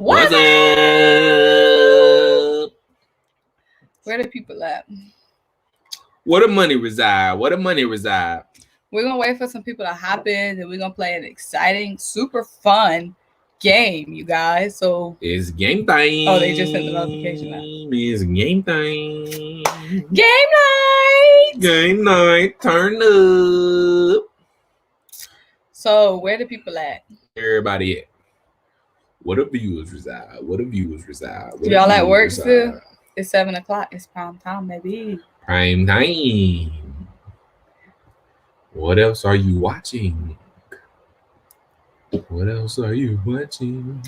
What's up? Where the people at? Where the money reside? Where the money reside? We're going to wait for some people to hop in, and we're going to play an exciting, super fun game, you guys. So it's game time. Oh, they just sent the notification out. It's game time. Game night! Game night. Turn up. So where the people at? Everybody at. Where the viewers reside? Where the viewers reside? Do y'all at work still? It's 7 o'clock. It's prime time, baby. Prime time. What else are you watching? What else are you watching?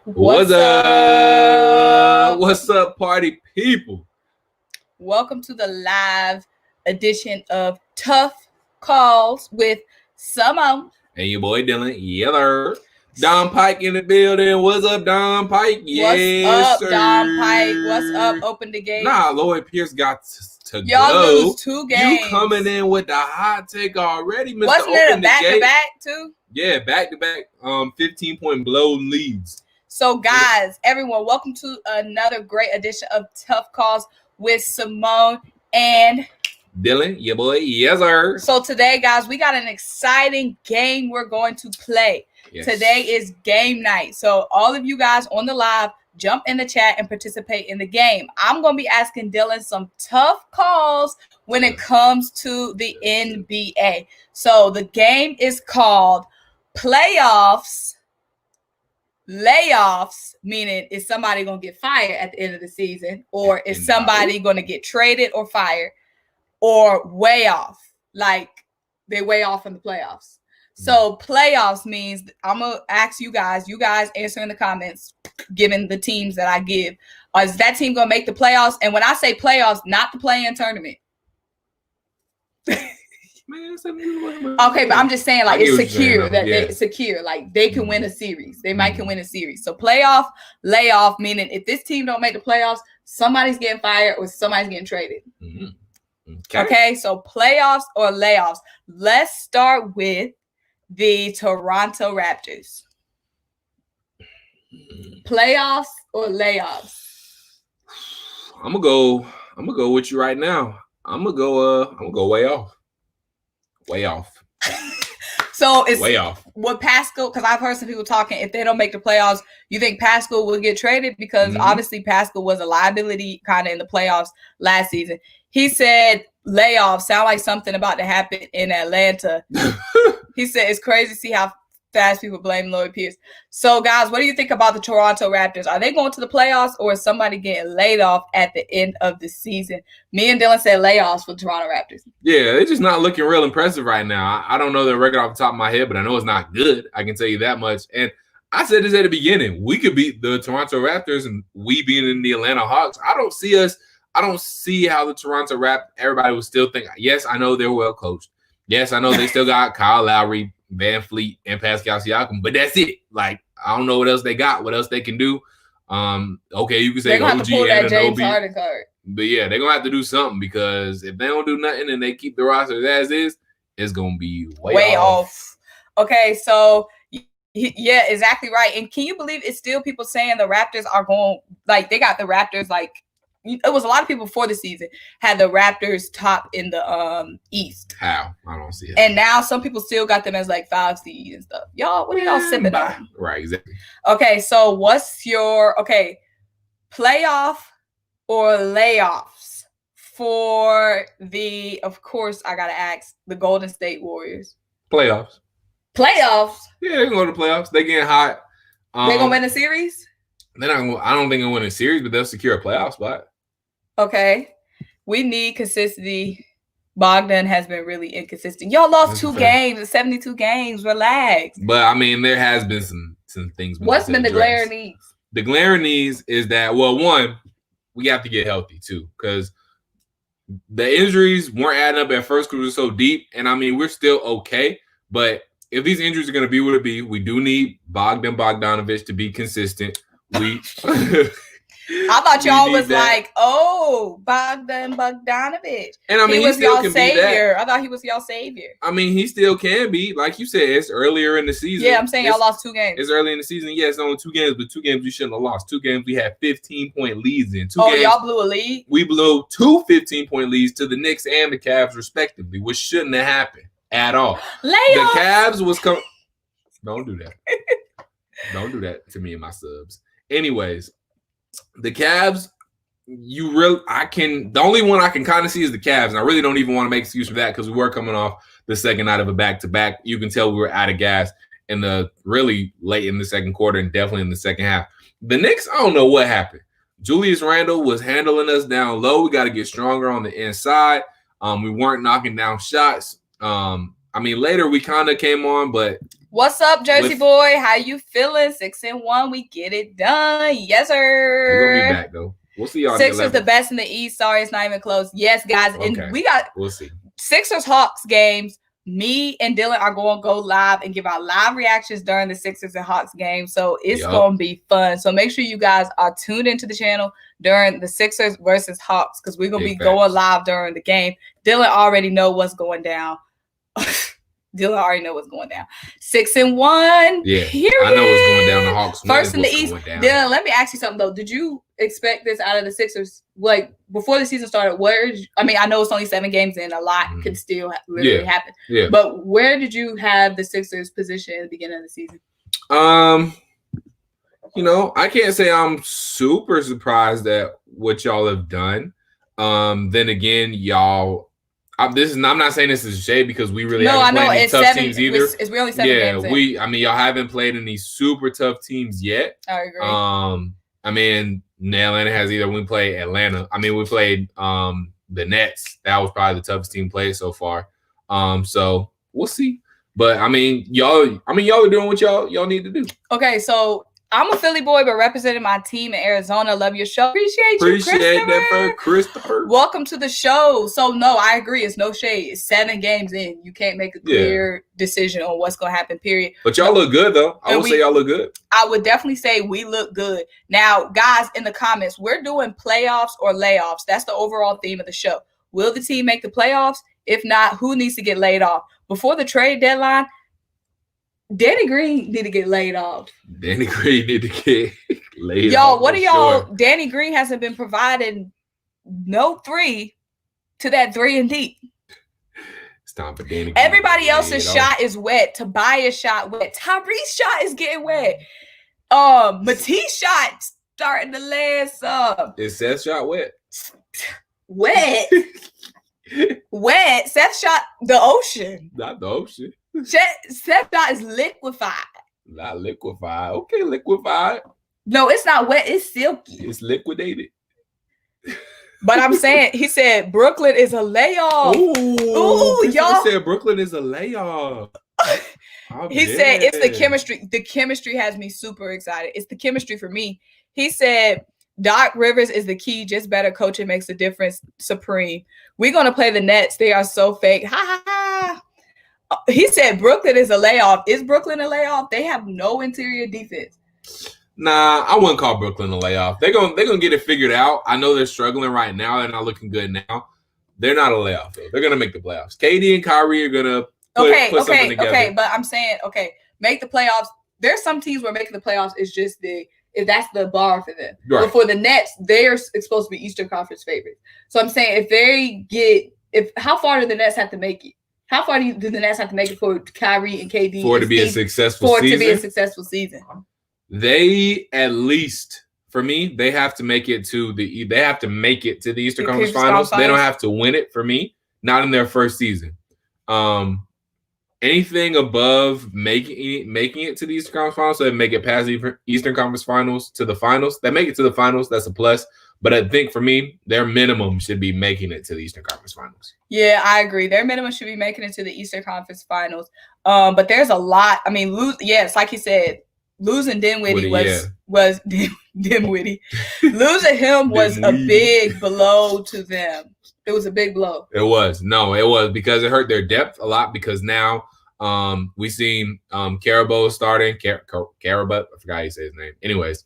What's up? What's up, party people? Welcome to the live edition of Tough Calls with Symone. And your boy Dylan. Yeah, there. Don Pike in the building. What's up, Don Pike? What's up, Don Pike? What's up? Open the gate. Nah, Lloyd Pierce got to Y'all go. lose 2 games. You coming in with the hot take already, Mr. Wasn't it a back-to-back, too? Yeah, back-to-back 15-point blown leads. So, guys, everyone, welcome to another great edition of Tough Calls with Symone and Dylan, your boy. Yes, sir. So, today, guys, we got an exciting game we're going to play. Yes. Today is game night. So all of you guys on the live, jump in the chat and participate in the game. I'm going to be asking Dylan some tough calls when it comes to the NBA. So the game is called Playoffs. Layoffs, meaning is somebody going to get fired at the end of the season, or is somebody going to get traded or fired, or way off, like they way off in the playoffs. So playoffs means I'm going to ask you guys answer in the comments, given the teams that I give. Is that team going to make the playoffs? And when I say playoffs, not the play-in tournament. Okay, but I'm just saying, like, it's secure. It's secure. Like, they can win a series. They might can win a series. So playoff, layoff, meaning if this team don't make the playoffs, somebody's getting fired or somebody's getting traded. Mm-hmm. Okay, so playoffs or layoffs. Let's start with the Toronto Raptors. Playoffs or layoffs? I'm gonna go with you right now. I'm gonna go way off. Way off. So it's way off. What Pascal, because I've heard some people talking, if they don't make the playoffs, you think Pascal will get traded? Because obviously Pascal was a liability kind of in the playoffs last season. He said layoffs sound like something about to happen in Atlanta. He said it's crazy to see how fast people blame Lloyd Pierce. So, guys, what do you think about the Toronto Raptors? Are they going to the playoffs, or is somebody getting laid off at the end of the season? Me and Dylan said layoffs for the Toronto Raptors. Yeah, they're just not looking real impressive right now. I don't know their record off the top of my head, but I know it's not good. I can tell you that much. And I said this at the beginning. We could beat the Toronto Raptors, and we being in the Atlanta Hawks. I don't see how the Toronto everybody would still think, yes, I know they're well coached. Yes, I know they still got Kyle Lowry, Van Fleet, and Pascal Siakam, but that's it. Like, I don't know what else they got, what else they can do. Okay, you can say OG and James Harden card. But yeah, they're gonna have to do something, because if they don't do nothing and they keep the roster as is, it's gonna be way off. Okay, so yeah, exactly right. And can you believe it's still people saying the Raptors are going, like, they got the Raptors, like, it was a lot of people before the season had the Raptors top in the East. How? I don't see it. And now some people still got them as like 5 seed and stuff. Y'all, what are y'all sipping on? Right, exactly. Okay, so what's your playoff or layoffs for the? Of course, I gotta ask the Golden State Warriors. Playoffs. Playoffs. Yeah, they're gonna go to the playoffs. They getting hot. They gonna win a series? They're not. I don't think they'll win a series, but they'll secure a playoff spot. Okay, we need consistency. Bogdan has been really inconsistent. Y'all lost 2 games in 72 games. Relax. But I mean, there has been some things. What's been the glaring needs? The glaring needs is that, well, one, we have to get healthy too, because the injuries weren't adding up at first because we're so deep. And I mean, we're still okay, but if these injuries are going to be what it be, we do need Bogdanovich to be consistent. I thought y'all was like, oh, Bogdanovich. And I mean, he was still y'all can savior. Be that. I thought he was y'all savior. I mean, he still can be. Like you said, it's earlier in the season. Yeah, I'm saying y'all lost 2 games. It's early in the season. Yeah, it's only 2 games, but 2 games we shouldn't have lost. 2 games we had 15-point leads in. 2 games, y'all blew a lead? We blew 2 15-point leads to the Knicks and the Cavs, respectively, which shouldn't have happened at all. Layoffs. The Cavs was coming. Don't do that. Don't do that to me and my subs. Anyways, the Cavs, the only one I can kind of see is the Cavs, and I really don't even want to make excuse for that because we were coming off the second night of a back-to-back. You can tell we were out of gas in the really late in the second quarter and definitely in the second half. The Knicks, I don't know what happened. Julius Randle was handling us down low. We got to get stronger on the inside. We weren't knocking down shots. I mean, later we kind of came on, but what's up, Jersey boy? How you feeling? 6-1, we get it done. Yes, sir. We're gonna be back though. We'll see y'all. Sixers the best in the East. Sorry, it's not even close. Yes, guys, okay. And we'll see. Sixers Hawks games. Me and Dylan are going to go live and give our live reactions during the Sixers and Hawks game. So it's going to be fun. So make sure you guys are tuned into the channel during the Sixers versus Hawks because we're going to be going live during the game. Dylan already know what's going down. Dylan already know what's going down. 6-1. Yeah, period. I know what's going down. The Hawks first in the East. Dylan, let me ask you something though. Did you expect this out of the Sixers? Like before the season started, I know it's only 7 games in. A lot could still literally happen. Yeah. But where did you have the Sixers position at the beginning of the season? I can't say I'm super surprised at what y'all have done. Then again, y'all. I'm not saying this is shade because we really haven't played any tough teams either. We're only 7 games in. Y'all haven't played any super tough teams yet. I agree. Atlanta has either. We played Atlanta. We played the Nets. That was probably the toughest team played so far. So we'll see. But y'all are doing what y'all need to do. Okay, so I'm a Philly boy, but representing my team in Arizona. Love your show. Appreciate you, Christopher. Welcome to the show. So, no, I agree. It's no shade. It's 7 games in. You can't make a clear decision on what's going to happen, period. But y'all look good, though. I would say y'all look good. I would definitely say we look good. Now, guys, in the comments, we're doing playoffs or layoffs. That's the overall theme of the show. Will the team make the playoffs? If not, who needs to get laid off? Before the trade deadline, Danny Green need to get laid off. Danny Green need to get laid off. Y'all, what are y'all? Sure. Danny Green hasn't been providing no 3 to that 3 and deep. It's time for Danny Green. Everybody else's shot is wet. Tobias shot wet. Tyrese's shot is getting wet. Matisse shot starting to last up. Is Seth's shot wet? Wet. Wet. Seth shot the ocean. Not the ocean. Seth shot is liquefied. Not liquefied. Okay, liquefied. No, it's not wet. It's silky. It's liquidated. But I'm saying, he said Brooklyn is a layoff. Ooh, y'all. He said Brooklyn is a layoff. He said it's the chemistry. The chemistry has me super excited. It's the chemistry for me. He said Doc Rivers is the key. Just better coaching makes a difference. Supreme. We're going to play the Nets. They are so fake. Ha, ha, ha. He said Brooklyn is a layoff. Is Brooklyn a layoff? They have no interior defense. Nah, I wouldn't call Brooklyn a layoff. They're gonna get it figured out. I know they're struggling right now. They're not looking good now. They're not a layoff though. They're gonna make the playoffs. KD and Kyrie are gonna put something together. Okay, but I'm saying, make the playoffs. There's some teams where making the playoffs is just if that's the bar for them. Right. But for the Nets, they're supposed to be Eastern Conference favorites. So I'm saying how far do the Nets have to make it? How far do the Nets have to make it for Kyrie and KD for it to be a successful season? They at least, for me, they have to make it to the Eastern Conference Finals. They don't have to win it for me. Not in their first season. Anything above making it to the Eastern Conference Finals, so they make it past the Eastern Conference Finals to the finals. They make it to the finals. That's a plus. But I think for me, their minimum should be making it to the Eastern Conference Finals. Yeah, I agree. Their minimum should be making it to the Eastern Conference Finals. But there's a lot. It's like he said, losing Dinwiddie was Dinwiddie. Losing him was a big blow to them. It was a big blow. It was. No, it was because it hurt their depth a lot because now we seen Carabo starting. Carabo, I forgot how you say his name. Anyways,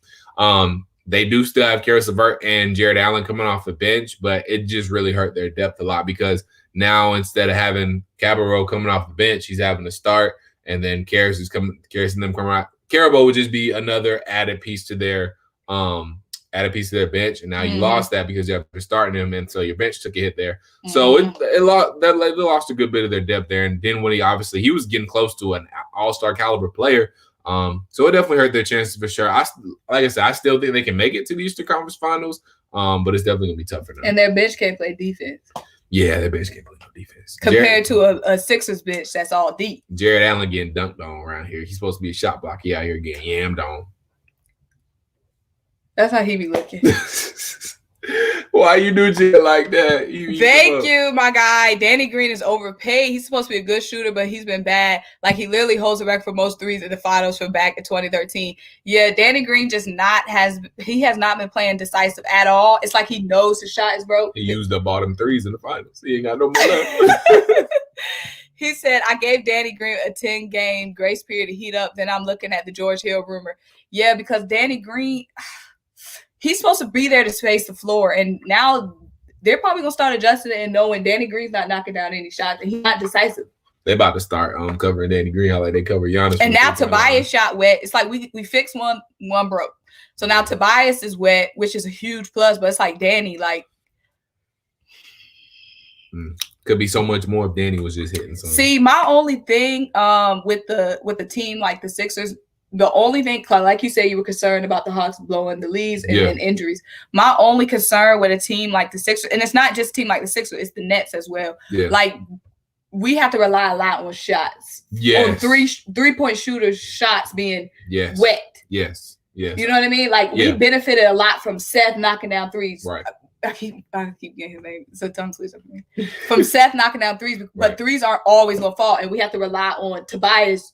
They do still have Karis LeVert and Jared Allen coming off the bench, but it just really hurt their depth a lot because now instead of having Cabarro coming off the bench, he's having to start, and then Karis and them coming out. Cabarro would just be another added piece to their bench, and now you lost that because you have to start him, and so your bench took a hit there. So they lost a good bit of their depth there, and then when he was getting close to an all-star caliber player. So it definitely hurt their chances for sure. Like I said, I still think they can make it to the Eastern Conference Finals, but it's definitely gonna be tough for them. And their bench can't play defense. Yeah, their bench can't play no defense compared to a Sixers bench that's all deep. Jared Allen getting dunked on around here. He's supposed to be a shot block. He out here getting yammed on. That's how he be looking. Why you do shit like that? Thank you, my guy. Danny Green is overpaid. He's supposed to be a good shooter, but he's been bad. Like, he literally holds the record for most threes in the finals from back in 2013. Yeah, Danny Green has not been playing decisive at all. It's like he knows his shot is broke. He used up all them threes in the finals. He ain't got no more left. He said, I gave Danny Green a 10-game grace period to heat up. Then I'm looking at the George Hill rumor. Yeah, because Danny Green, he's supposed to be there to space the floor. And now they're probably going to start adjusting it and knowing Danny Green's not knocking down any shots and he's not decisive. They about to start covering Danny Green how like they cover Giannis. And now Tobias shot wet. It's like we fixed one broke. So now Tobias is wet, which is a huge plus, but it's like Danny, like. Could be so much more if Danny was just hitting something. See, my only thing with the team like the Sixers, the only thing, like you said, you were concerned about the Hawks blowing the leads and injuries. My only concern with a team like the Sixers, and it's not just a team like the Sixers, it's the Nets as well. Yeah. Like, we have to rely a lot on shots. Yes. On three-point shooters shots being wet. Yes. Yes. You know what I mean? Like, we benefited a lot from Seth knocking down threes. Right. I keep getting his name. It's a tongue twister for me. From Seth knocking down threes, but threes aren't always going to fall, and we have to rely on Tobias,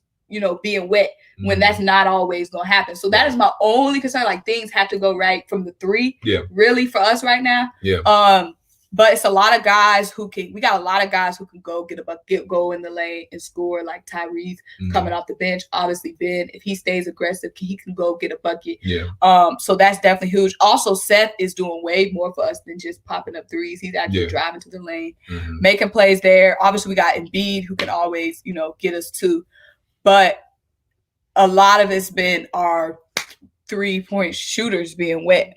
being wet when that's not always going to happen. So that is my only concern. Like, things have to go right from the three, really, for us right now. Yeah. But it's a lot of guys we got a lot of guys who can go get a bucket, go in the lane and score, like Tyrese coming off the bench. Obviously, Ben, if he stays aggressive, he can go get a bucket. Yeah. So that's definitely huge. Also, Seth is doing way more for us than just popping up threes. He's actually driving to the lane, making plays there. Obviously, we got Embiid who can always, get us too. But a lot of it's been our 3-point shooters being wet.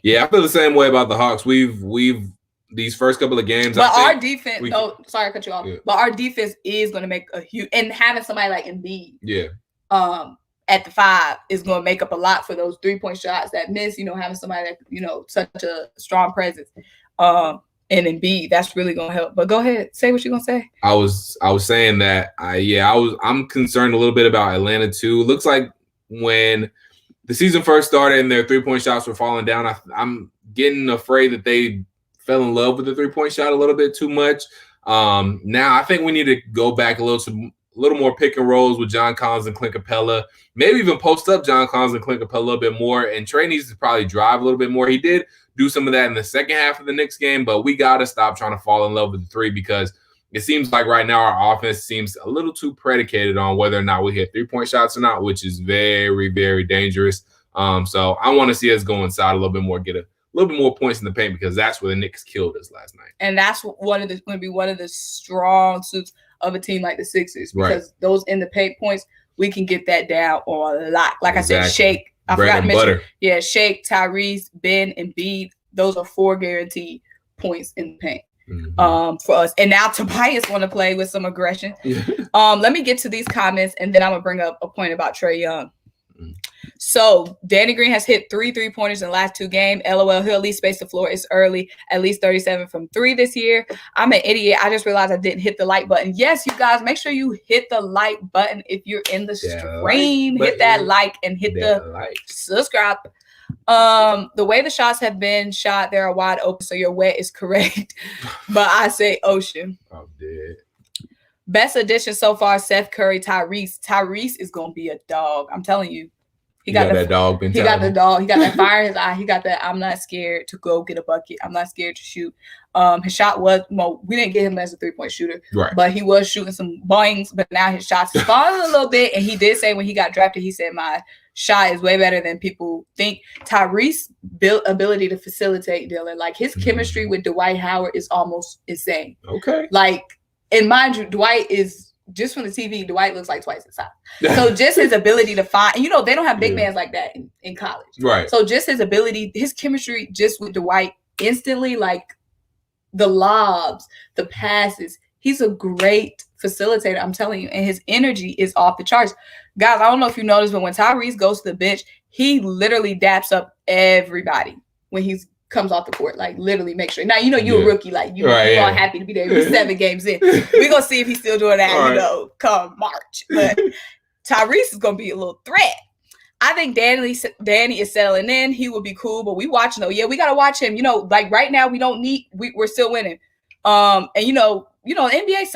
Yeah, I feel the same way about the Hawks. We've these first couple of games. But our defense, sorry to cut you off. Yeah. But our defense is going to make a huge, and having somebody like Embiid, at the 5 is going to make up a lot for those 3-point shots that miss. Having somebody that such a strong presence, and Embiid, that's really going to help. But go ahead, say what you're going to say. I was saying that I'm concerned a little bit about Atlanta too. It looks like when the season first started and their 3-point shots were falling down, I'm getting afraid that they fell in love with the 3-point shot a little bit too much. Now I think we need to go back a little more pick and rolls with John Collins and Clint Capella. Maybe even post up John Collins and Clint Capella a little bit more. And Trae needs to probably drive a little bit more. He did do some of that in the second half of the Knicks game, but we got to stop trying to fall in love with the 3 because it seems like right now our offense seems a little too predicated on whether or not we hit 3-point shots or not, which is very, very dangerous. So I want to see us go inside a little bit more, get a little bit more points in the paint because that's where the Knicks killed us last night. And that's going to be one of the strong suits of a team like the Sixers because those in the paint points, we can get that down on a lot. Like I said, Shake. I forgot to mention. Yeah, Shake, Tyrese, Ben, and Embiid. Those are 4 guaranteed points in the paint for us. And now Tobias want to play with some aggression. Let me get to these comments, and then I'm going to bring up a point about Trae Young. So Danny Green has hit 3 3-pointers in the last 2 games. LOL, he'll at least space the floor. It's early. At least 37 from 3 this year. I'm an idiot. I just realized I didn't hit the like button. Yes, you guys, make sure you hit the like button if you're in the stream. Hit that like and hit the subscribe. The way the shots have been shot, they're wide open, so your wet is correct. But I say ocean. I'm dead. Best addition so far, Seth Curry, Tyrese. Tyrese is going to be a dog. I'm telling you. He got that dog. He got the dog. He got that fire in his eye. He got that I'm not scared to go get a bucket. I'm not scared to shoot. His shot was, we didn't get him as a 3-point shooter, but he was shooting some boings, but now his shots is falling a little bit. And he did say when he got drafted, he said, my shot is way better than people think. Tyrese's ability to facilitate, Dylan, like his chemistry with Dwight Howard is almost insane. Okay. Like, and mind you, Dwight is just from the TV. Dwight looks like twice his size. So just his ability to find, they don't have big mans like that in college. Right. So just his ability, his chemistry just with Dwight instantly, like the lobs, the passes. He's a great facilitator, I'm telling you. And his energy is off the charts. Guys, I don't know if you noticed, but when Tyrese goes to the bench, he literally daps up everybody when he comes off the court. Like, literally make sure. Now, you're a rookie. Like, you are happy to be there. You're 7 games in. We're going to see if he's still doing that, come March. But Tyrese is going to be a little threat. I think Danny is settling in. He will be cool, but we watching though. Yeah, we gotta watch him. Like right now, we're still winning. And NBA,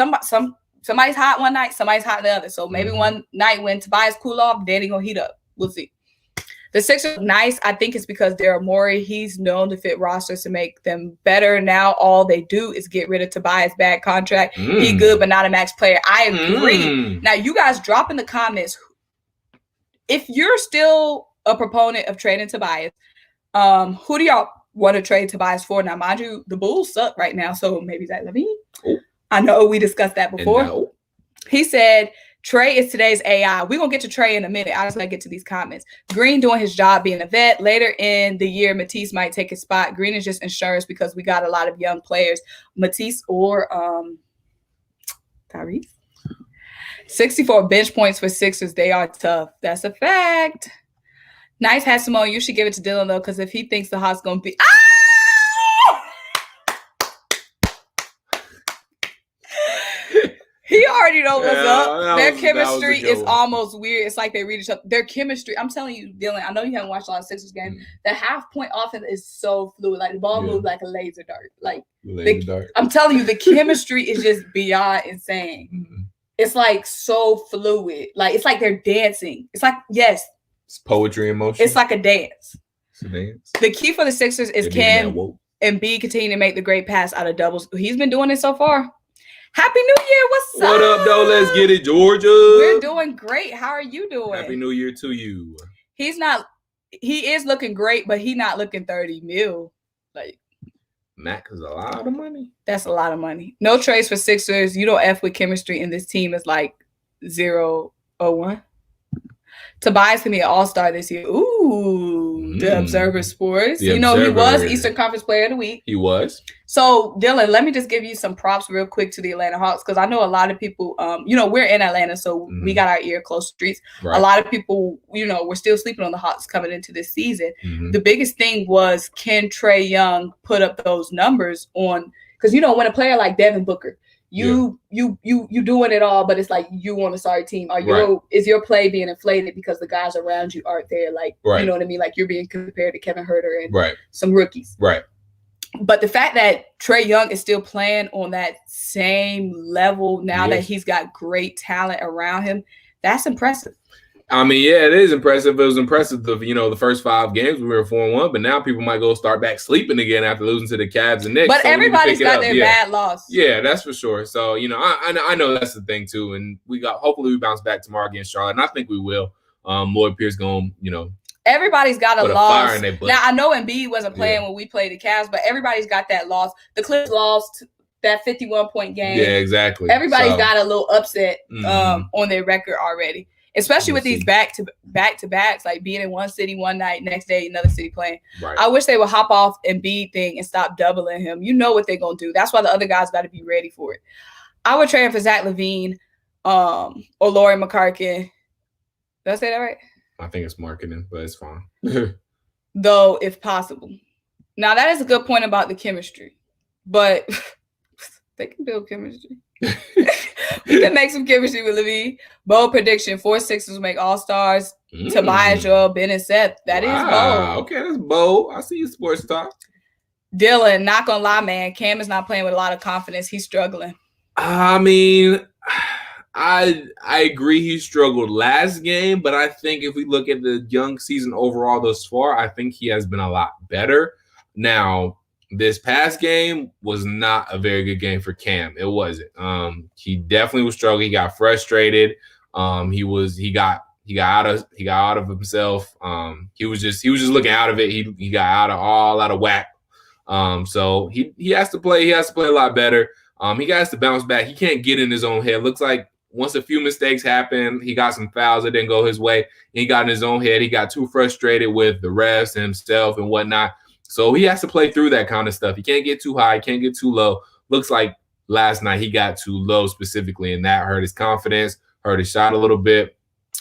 somebody's hot one night, somebody's hot the other. So maybe one night when Tobias cool off, Danny gonna heat up. We'll see. The Sixers nice. I think it's because Daryl Morey, he's known to fit rosters to make them better. Now all they do is get rid of Tobias' bad contract. He good, but not a max player. I agree. Now you guys drop in the comments. If you're still a proponent of trading Tobias, who do y'all want to trade Tobias for? Now, mind you, the Bulls suck right now, so maybe Zach LaVine. Oh. I know we discussed that before. No. He said, Trae is today's AI. We're going to get to Trae in a minute. I just want to get to these comments. Green doing his job being a vet. Later in the year, Matisse might take his spot. Green is just insurance because we got a lot of young players. Matisse or Tyrese. 64 bench points for Sixers. They are tough. That's a fact. Nice hat, Symone. You should give it to Dylan, though, because if he thinks the Hawks going to be... He already knows what's up. Their chemistry is almost weird. It's like they read each other. Their chemistry, I'm telling you, Dylan, I know you haven't watched a lot of Sixers games. The half-point offense is so fluid. Like, the ball moves like a laser dart. I'm telling you, the chemistry is just beyond insane. It's like so fluid. Like, it's like they're dancing. It's like, yes. It's poetry in motion. It's like a dance. It's a dance. The key for the Sixers is can Embiid continue to make the great pass out of doubles. He's been doing it so far. Happy New Year. What's up? What up, though? Let's get it, Georgia. We're doing great. How are you doing? Happy New Year to you. He is looking great, but he's not looking 30 mil. Like, Max is a lot of money. That's a lot of money. No trades for Sixers. You don't F with chemistry, and this team is like 0-1. Tobias can be an all-star this year. Ooh, the Observer Sports. He was Eastern Conference Player of the Week. He was. So, Dylan, let me just give you some props real quick to the Atlanta Hawks because I know a lot of people, we're in Atlanta, so we got our ear close to streets. Right. A lot of people, we're still sleeping on the Hawks coming into this season. The biggest thing was, can Trae Young put up those numbers on – because, when a player like Devin Booker – You doing it all, but it's like you on a sorry team. Is your play being inflated because the guys around you aren't there? Like, you know what I mean? Like you're being compared to Kevin Huerter and some rookies. Right. But the fact that Trae Young is still playing on that same level now that he's got great talent around him, that's impressive. I mean, yeah, it is impressive. It was impressive the first 5 games we were 4-1, but now people might go start back sleeping again after losing to the Cavs and Knicks. But everybody's got their bad loss. Yeah, that's for sure. So, I know that's the thing too. And hopefully we bounce back tomorrow against Charlotte, and I think we will. Lloyd Pierce going, everybody's got a loss. Now, I know Embiid wasn't playing when we played the Cavs, but everybody's got that loss. The Clippers lost that 51-point game. Yeah, exactly. Everybody's got a little upset on their record already. Especially with these back-to-backs, like being in one city one night, next day another city playing. Right. I wish they would hop off Embiid thing and stop doubling him. You know what they're going to do. That's why the other guys got to be ready for it. I would trade him for Zach LaVine or Lauri Markkanen. Did I say that right? I think it's marketing, but it's fine. Though, if possible. Now, that is a good point about the chemistry. But they can build chemistry. We can make some chemistry with LaVine. Bold prediction: 4 Sixers make All-Stars. Tobias, Joel, Ben, and Seth. That is bold. Okay, that's bold. I see you, sports talk. Dylan, not gonna lie, man. Cam is not playing with a lot of confidence. He's struggling. I mean, I agree he struggled last game, but I think if we look at the Young season overall thus far, I think he has been a lot better. Now, this past game was not a very good game for Cam. It wasn't. He definitely was struggling. He got frustrated. He got He got out of himself. He was just looking out of it. He got all out of whack. So he has to play. He has to play a lot better. He has to bounce back. He can't get in his own head. Looks like once a few mistakes happened, he got some fouls that didn't go his way. He got in his own head. He got too frustrated with the refs and himself and whatnot. So he has to play through that kind of stuff. He can't get too high. Can't get too low. Looks like last night he got too low specifically, and that hurt his confidence, hurt his shot a little bit.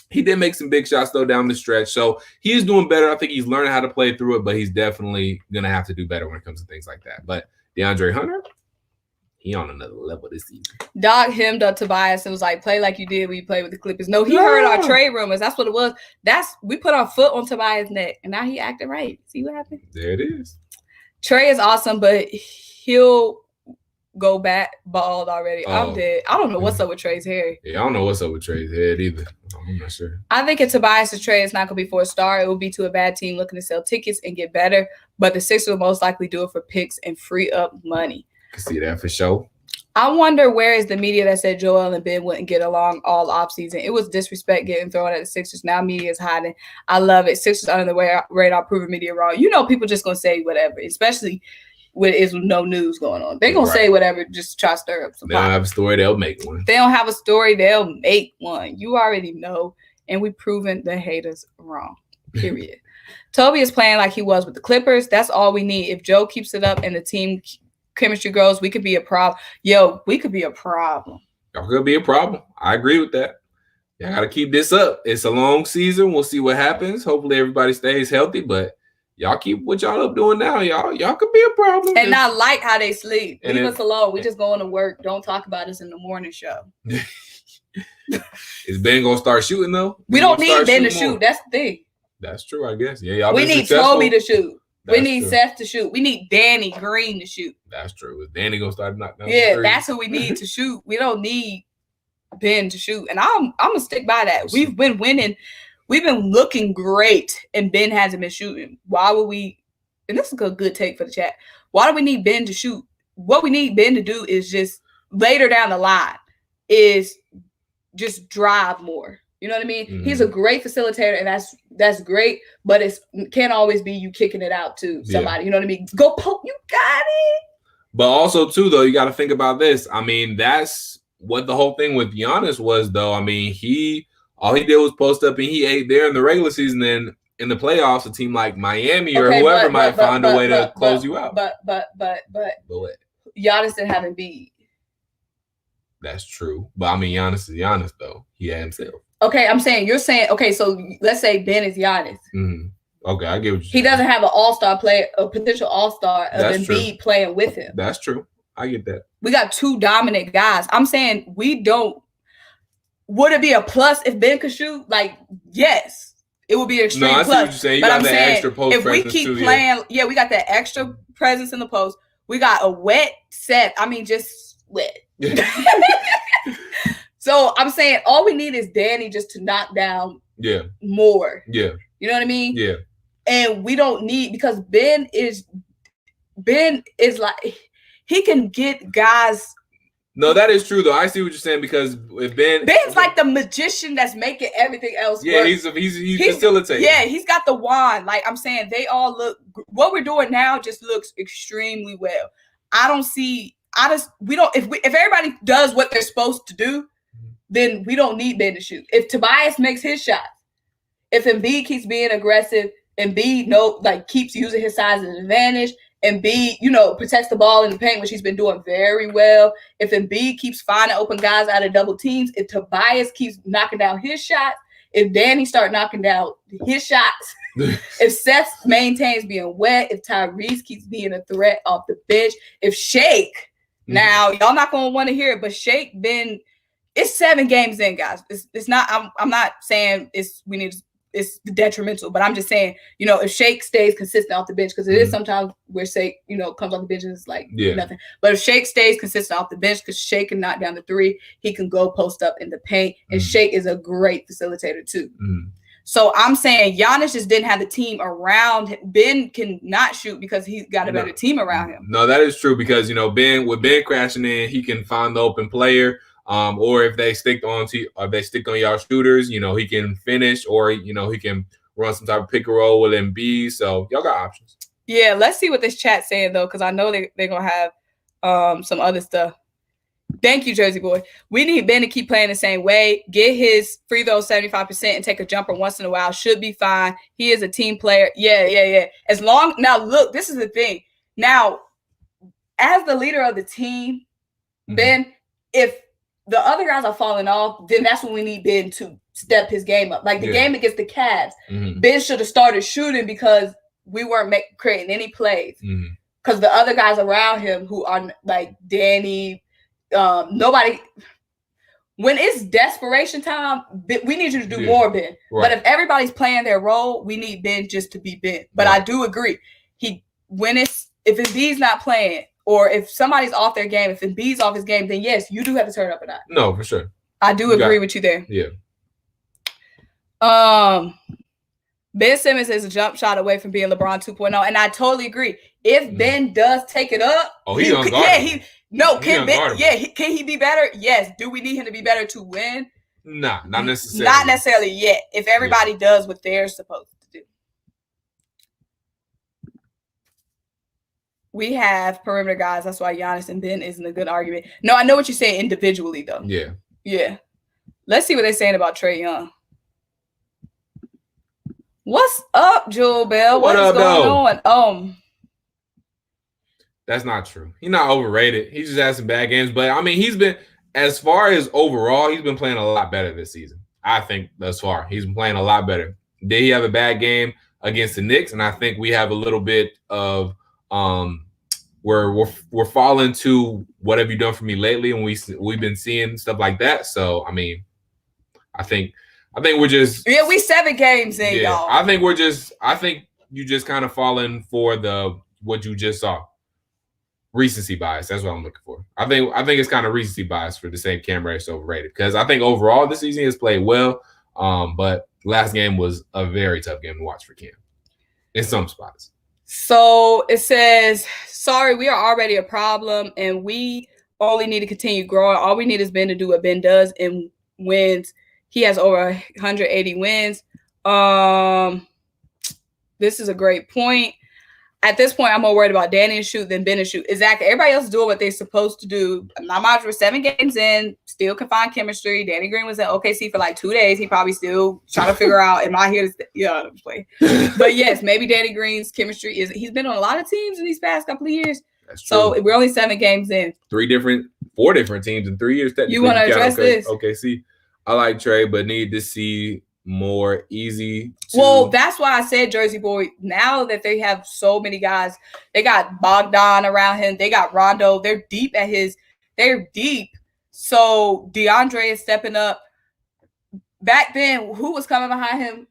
He did make some big shots, though, down the stretch. So he's doing better. I think he's learning how to play through it, but he's definitely going to have to do better when it comes to things like that. But DeAndre Hunter, he on another level this season. Dog hemmed up Tobias and was like, play like you did when you played with the Clippers. No, he heard our trade rumors. That's what it was. We put our foot on Tobias' neck, and now he acting right. See what happened? There it is. Trae is awesome, but he'll go back bald already. I'm dead. I don't know what's up with Trae's hair. Yeah, I don't know what's up with Trae's head either. I'm not sure. I think if Tobias' trade is not going to be for a star, it will be to a bad team looking to sell tickets and get better. But the Sixers will most likely do it for picks and free up money. I can see that for sure. I wonder where is the media that said Joel and Ben wouldn't get along all offseason. It was disrespect getting thrown at the Sixers. Now media is hiding. I love it. Sixers under the radar, proving media wrong. You know people just going to say whatever, especially with no news going on. They're going to say whatever just to try to stir up some They don't have a story, they'll make one. They don't have a story, they'll make one. You already know. And we've proven the haters wrong, period. Toby is playing like he was with the Clippers. That's all we need. If Joe keeps it up and the team chemistry grows, we could be a problem. We could be a problem. Y'all could be a problem. I agree with that. Y'all got to keep this up. It's a long season. We'll see what happens. Hopefully everybody stays healthy, but y'all keep what y'all up doing now. Y'all could be a problem. And not like how they sleep. Leave us alone. We just going to work. Don't talk about us in the morning show. Is Ben going to start shooting, though? We don't need Ben to shoot. That's the thing. That's true, I guess. Yeah, y'all we need Toby to shoot. That's we need true. Seth to shoot. We need Danny Green to shoot. That's true. Is Danny going to start knocking down Yeah, the that's who we need to shoot. We don't need Ben to shoot. And I'm going to stick by that. We've been winning. We've been looking great, and Ben hasn't been shooting. Why would we – and this is a good take for the chat. Why do we need Ben to shoot? What we need Ben to do is just later down the line is just drive more. You know what I mean? Mm-hmm. He's a great facilitator, and that's great, but it can't always be you kicking it out to somebody. Yeah. You know what I mean? Go poke. You got it. But also, too, though, you got to think about this. I mean, that's what the whole thing with Giannis was, though. I mean, all he did was post up, and he ate there in the regular season. Then in the playoffs, a team like Miami or whoever might find a way to close you out. But what? Giannis didn't have Embiid. That's true. But, I mean, Giannis is Giannis, though. He had himself. Okay, you're saying, okay, so let's say Ben is Giannis. Mm-hmm. Okay, I get what you're saying. He doesn't have an all-star player, a potential all-star of Embiid playing with him. That's true. I get that. We got two dominant guys. I'm saying would it be a plus if Ben could shoot? Like, yes, it would be an extreme plus. I see what you're saying. You got that extra post if we keep playing, we got that extra presence in the post. We got a wet set. I mean, just wet. So I'm saying all we need is Danny just to knock down more. Yeah. You know what I mean? Yeah. And we don't need, because Ben is like, he can get guys. No, that is true though. I see what you're saying, because if Ben's like the magician that's making everything else work. He's facilitating. Yeah, he's got the wand. Like I'm saying, they all look, what we're doing now just looks extremely well. If everybody does what they're supposed to do, then we don't need Ben to shoot. If Tobias makes his shot, if Embiid keeps being aggressive, Embiid keeps using his size as an advantage, Embiid, protects the ball in the paint, which he's been doing very well. If Embiid keeps finding open guys out of double teams, if Tobias keeps knocking down his shots, if Danny start knocking down his shots, if Seth maintains being wet, if Tyrese keeps being a threat off the bench, if Shake, now y'all not gonna want to hear it, but Shake been. It's 7 games in, guys. It's not. I'm not saying it's detrimental, but I'm just saying, if Shake stays consistent off the bench, because it is sometimes where Shake, comes off the bench and it's like nothing. But if Shake stays consistent off the bench, because Shake can knock down the 3, he can go post up in the paint, and Shake is a great facilitator too. So I'm saying Giannis just didn't have the team around him. Ben can not shoot because he's got a better team around him. No, that is true, because with Ben crashing in, he can find the open player. Or if they stick on y'all shooters, he can finish, or he can run some type of pick and roll with Embiid. So y'all got options. Yeah, let's see what this chat's saying though, because I know they're gonna have some other stuff. Thank you, Jersey Boy. We need Ben to keep playing the same way. Get his free throw 75% and take a jumper once in a while. Should be fine. He is a team player. Yeah. Now look, this is the thing. Now, as the leader of the team, Ben, if the other guys are falling off, then that's when we need Ben to step his game up. Like the game against the Cavs, Ben should have started shooting because we weren't creating any plays. Because the other guys around him who are like Danny, nobody. When it's desperation time, we need you to do more, Ben. Right. But if everybody's playing their role, we need Ben just to be Ben. But I do agree. If Embiid's not playing, or if somebody's off their game, if Embiid's off his game, then yes, you do have to turn up a notch. No, for sure. I do agree with you there. Yeah. Ben Simmons is a jump shot away from being LeBron 2.0, and I totally agree. If Ben does take it up, he's unguardable. Can he be better? Yes. Do we need him to be better to win? Nah, not necessarily. Not necessarily yet. If everybody does what they're supposed to do. We have perimeter guys. That's why Giannis and Ben isn't a good argument. No, I know what you're saying individually, though. Yeah. Let's see what they're saying about Trae Young. What's up, Joel Bell? What is going on? That's not true. He's not overrated. He just had some bad games. But, I mean, he's been, as far as overall, he's been playing a lot better this season. I think thus far. He's been playing a lot better. Did he have a bad game against the Knicks? And I think we have a little bit of where we're falling to what have you done for me lately? And we've been seeing stuff like that. So, I mean, I think we're just. Yeah, we 7 games in, y'all. I think you just kind of falling for what you just saw. Recency bias. That's what I'm looking for. I think it's kind of recency bias for the same Cam Reddish overrated, because I think overall this season has played well, but last game was a very tough game to watch for Cam in some spots. So it says, sorry, we are already a problem, and we only need to continue growing. All we need is Ben to do what Ben does and wins. He has over 180 wins. This is a great point. At this point, I'm more worried about Danny and shoot than Ben and shoot. Exactly. Everybody else is doing what they're supposed to do. We're 7 games in, still can find chemistry. Danny Green was in OKC for like 2 days. He probably still trying to figure out, am I here to stay? I'm playing. But yes, maybe Danny Green's chemistry he's been on a lot of teams in these past couple of years. That's true. So we're only 7 games in. 4 different teams in 3 years. You want to address this? OKC. I like Trae, but need to see more easy. Well, that's why I said Jersey Boy. Now that they have so many guys, they got Bogdan around him. They got Rondo. They're deep They're deep. So DeAndre is stepping up. Back then, who was coming behind him?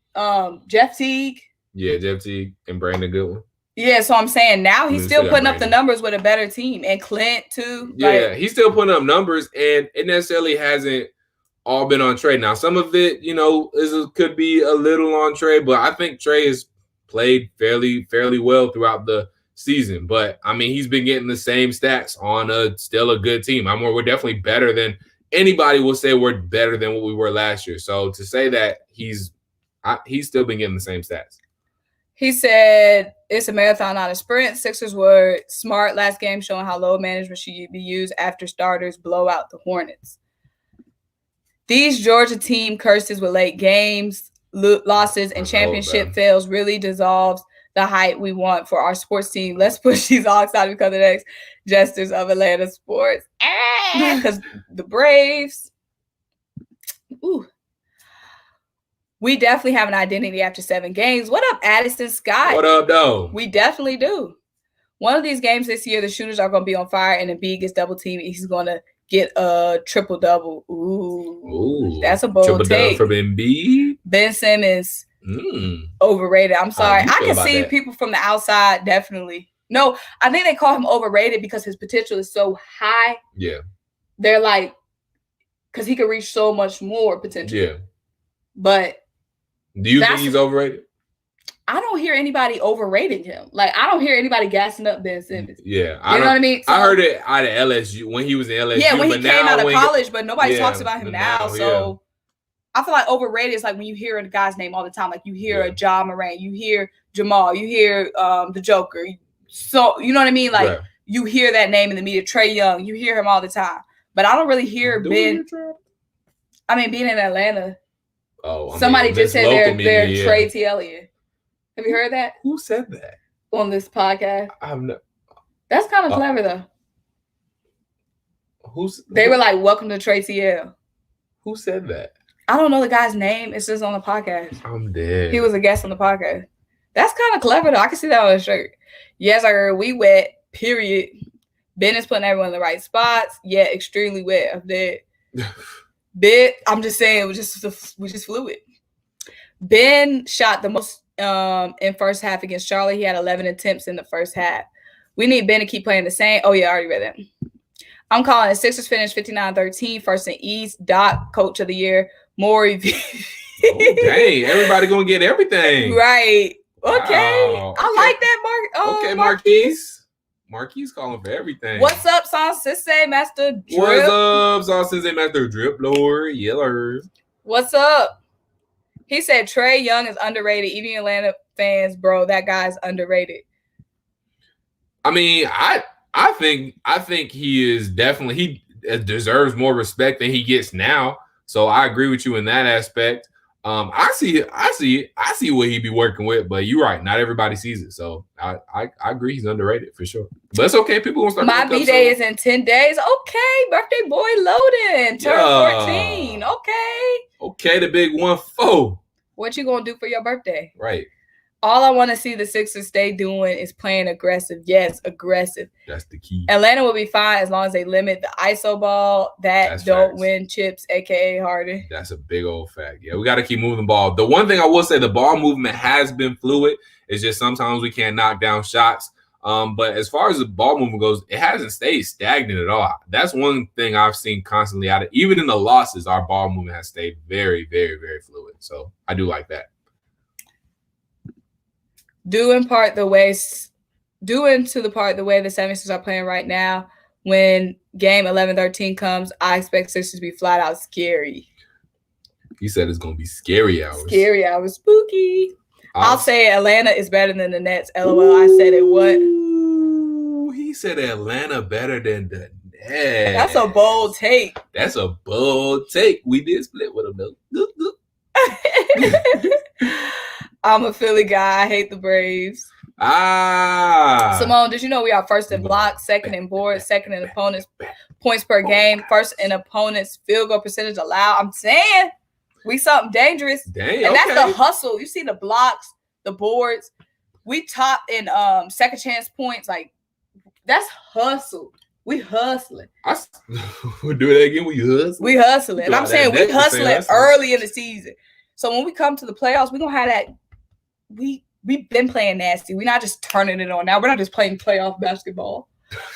Jeff Teague. Yeah, Jeff Teague and Brandon Goodwin. Yeah, so I'm saying now he's still putting up the numbers with a better team. And Clint, too. Yeah, he's still putting up numbers, and it necessarily hasn't all been on Trae. Now, some of it, could be a little on Trae, but I think Trae has played fairly well throughout the season. But, I mean, he's been getting the same stats on still a good team. We're definitely better than anybody will say we're better than what we were last year. So, to say that he's still been getting the same stats. He said, it's a marathon, not a sprint. Sixers were smart last game, showing how load management should be used after starters blow out the Hornets. These Georgia team curses with late games, losses, and championship fails really dissolves the hype we want for our sports team. Let's push these Hawks out to become the next jesters of Atlanta sports. Because the Braves, we definitely have an identity after 7 games. What up, Addison Scott? What up, though? We definitely do. One of these games this year, the shooters are going to be on fire, and Embiid gets double teamed. He's going to get a triple-double. Ooh. That's a bold take. Triple-double from Embiid? Ben Simmons, overrated. I'm sorry. I can see people from the outside, definitely. No, I think they call him overrated because his potential is so high. Yeah. They're like, because he could reach so much more potential. Yeah. But do you think he's overrated? I don't hear anybody overrating him. Like, I don't hear anybody gassing up Ben Simmons. Yeah. You know what I mean? So, I heard it out of LSU when he was in LSU. Yeah, when he came out of college, but nobody talks about him now. So I feel like overrated is like when you hear a guy's name all the time. Like you hear a Ja Morant, you hear Jamal, you hear the Joker. So you know what I mean? Like you hear that name in the media. Trae Young, you hear him all the time. But I don't really hear Ben. I mean, being in Atlanta. Oh, somebody just said they're Trae T. Have you heard that? Who said that? On this podcast. I'm not. That's kind of clever though. They were like, welcome to Trae TL. Who said that? I don't know the guy's name. It's just on the podcast. I'm dead. He was a guest on the podcast. That's kind of clever though. I can see that on his shirt. Yes, I heard we wet, period. Ben is putting everyone in the right spots. Yeah, extremely wet. I'm dead. Ben, I'm just saying, we just fluid. Ben shot the most in first half against Charlotte. He had 11 attempts in the first half. We need Ben to keep playing the same. Oh, yeah, I already read that. I'm calling it. Sixers finished 59-13, first in East. Doc, coach of the year. Morey. Dang, everybody going to get everything. Right. Okay. Wow. I like that, okay, Marquise. Marquise calling for everything. What's up, Son Sensei Master Drip? What's up, Son Sensei Master Drip Lord? Yeller. What's up? He said Trae Young is underrated. Even Atlanta fans, bro, that guy's underrated. I mean, I think he is definitely, he deserves more respect than he gets now. So I agree with you in that aspect. I see what he be working with, but you're right. Not everybody sees it. So I agree he's underrated for sure. But it's okay. People gonna start. My B-Day is in 10 days. Okay. Birthday boy Loden. Turn 14. Okay, the big 1-4. What you gonna do for your birthday? Right. All I want to see the Sixers stay doing is playing aggressive. Yes, aggressive. That's the key. Atlanta will be fine as long as they limit the ISO ball. That's don't facts. Win chips, a.k.a. Harden. That's a big old fact. Yeah, we got to keep moving the ball. The one thing I will say, the ball movement has been fluid. It's just sometimes we can't knock down shots. But as far as the ball movement goes, it hasn't stayed stagnant at all. That's one thing I've seen constantly out of, even in the losses, our ball movement has stayed very, very, very fluid. So I do like that. Due into the way the 76ers are playing right now, when game 11-13 comes, I expect Sixers to be flat out scary. He said it's going to be scary hours. Scary hours. Spooky. I'll say Atlanta is better than the Nets. LOL. I said it. What? He said Atlanta better than the Nets. That's a bold take. We did split with them though. I'm a Philly guy. I hate the Braves. Symone, did you know we are first in blocks, second in boards, second in opponents' points per game, first in opponents' field goal percentage allowed? I'm saying we something dangerous. Dang, and that's the hustle. You see the blocks, the boards. We top in second chance points. Like, that's hustle. We hustling. We'll do that again. We hustling. And I'm saying we hustling early in the season. So when we come to the playoffs, we're going to have that. We've been playing nasty. We're not just turning it on now. We're not just playing playoff basketball.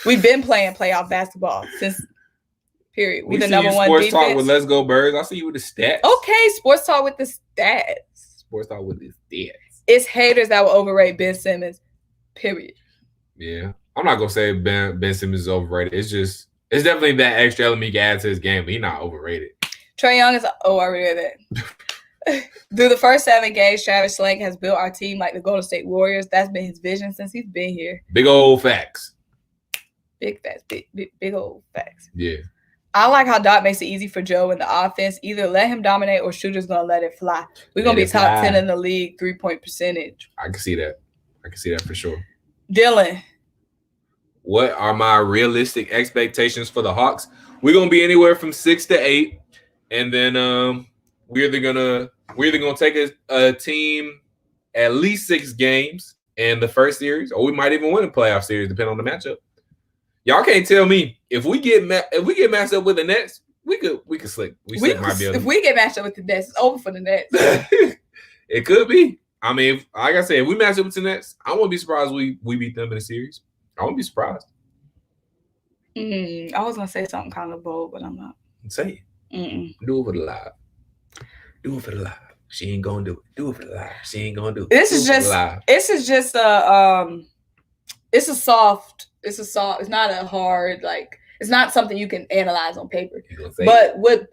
We've been playing playoff basketball since period. We the number one sports defense. Talk with Let's Go Birds. I see you with the stats. Okay, sports talk with the stats. Sports talk with the stats. It's haters that will overrate Ben Simmons. Period. Yeah, I'm not gonna say Ben Simmons is overrated. It's definitely that extra element he can add to his game, but he's not overrated. Trae Young is. Oh, I read that. Through the first 7 games, Travis Schlenk has built our team like the Golden State Warriors. That's been his vision since he's been here. Big old facts. Big facts. Big old facts. Yeah. I like how Doc makes it easy for Joe in the offense. Either let him dominate or shooters going to let it fly. We're going to be top 10 in the league, 3-point percentage. I can see that. For sure. Dylan. What are my realistic expectations for the Hawks? We're going to be anywhere from 6 to 8. And then we're either gonna take a team at least 6 games in the first series, or we might even win a playoff series, depending on the matchup. Y'all can't tell me if we get matched up with the Nets, we could slick. If we get matched up with the Nets, it's over for the Nets. It could be. I mean, like I said, if we match up with the Nets, I won't be surprised we beat them in a series. I won't be surprised. I was gonna say something kind of bold, but I'm not. Say it. Do it for the live. She ain't gonna do it. Do it for the live. She ain't gonna do it. This is just a it's a soft. It's not a hard, like, it's not something you can analyze on paper. But would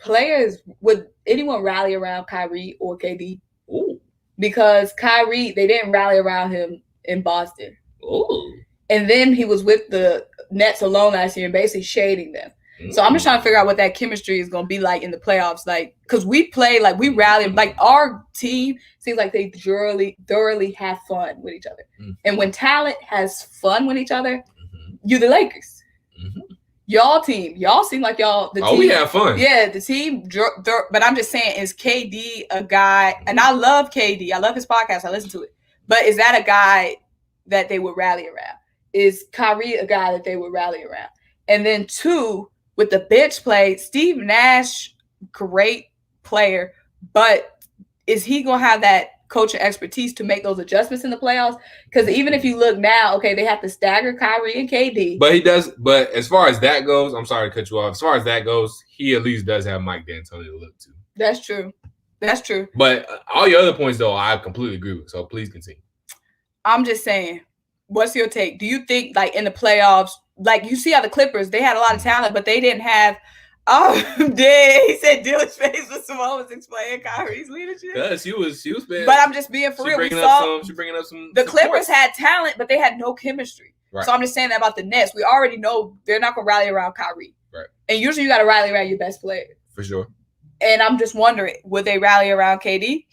anyone rally around Kyrie or KD? Ooh. Because Kyrie, they didn't rally around him in Boston. Ooh. And then he was with the Nets alone last year and basically shading them. So I'm just trying to figure out what that chemistry is going to be like in the playoffs. Like, because we play, like, we rally. Like, our team seems like they thoroughly have fun with each other. Mm-hmm. And when talent has fun with each other, mm-hmm. you're the Lakers. Mm-hmm. Y'all seem like y'all. We have fun. Yeah, the team. But I'm just saying, is KD a guy? And I love KD. I love his podcast. I listen to it. But is that a guy that they would rally around? Is Kyrie a guy that they would rally around? And then 2, with the bench play, Steve Nash, great player, but is he going to have that coaching expertise to make those adjustments in the playoffs? Because even if you look now, okay, they have to stagger Kyrie and KD. But he does. But as far as that goes, I'm sorry to cut you off. As far as that goes, he at least does have Mike D'Antoni to look to. That's true. But all your other points, though, I completely agree with. So please continue. I'm just saying, what's your take? Do you think, like, in the playoffs, like, you see how the Clippers, they had a lot of talent, but they didn't have – he said Dylan's face when Symone was explaining Kyrie's leadership. Because she was being, but I'm just being for real. She's bringing up some. The Clippers had talent, but they had no chemistry. Right. So I'm just saying that about the Nets. We already know they're not going to rally around Kyrie. Right. And usually you got to rally around your best player. For sure. And I'm just wondering, would they rally around KD?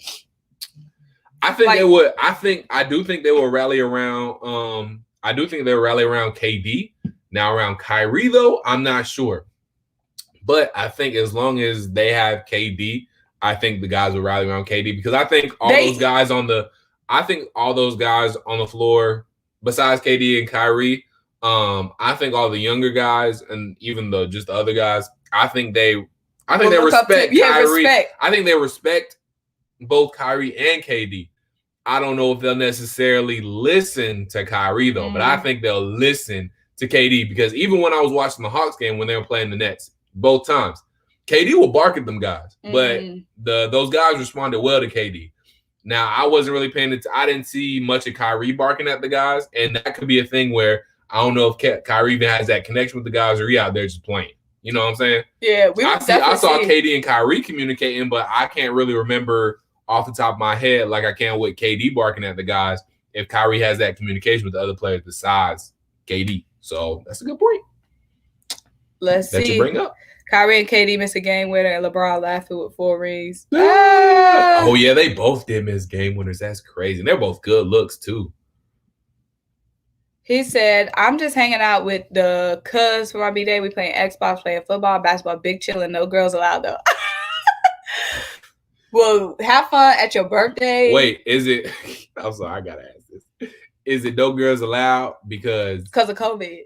I think they would. I do think they will rally around. I do think they'll rally around KD. Now, around Kyrie, though, I'm not sure. But I think as long as they have KD, I think the guys will rally around KD, because I think all those guys on the floor, besides KD and Kyrie, I think all the younger guys and even the other guys, I think they respect Kyrie. I think they respect both Kyrie and KD. I don't know if they'll necessarily listen to Kyrie, though, but I think they'll listen to KD, because even when I was watching the Hawks game when they were playing the Nets, both times, KD will bark at them guys, but those guys responded well to KD. Now, I wasn't really paying attention. I didn't see much of Kyrie barking at the guys, and that could be a thing where I don't know if Kyrie even has that connection with the guys or he out there just playing. You know what I'm saying? Yeah, I saw KD and Kyrie communicating, but I can't really remember off the top of my head like I can with KD barking at the guys if Kyrie has that communication with the other players besides KD. So that's a good point. Let's see. That you bring up. Kyrie and KD missed a game winner, and LeBron laughing with 4 rings. Oh, yeah, they both did miss game winners. That's crazy. And they're both good looks, too. He said, I'm just hanging out with the cuz for my B-Day. We playing Xbox, playing football, basketball, big chilling. No girls allowed, though. Well, have fun at your birthday. Wait, is it – I'm sorry, I got to ask this. Is it no girls allowed because – Because of COVID.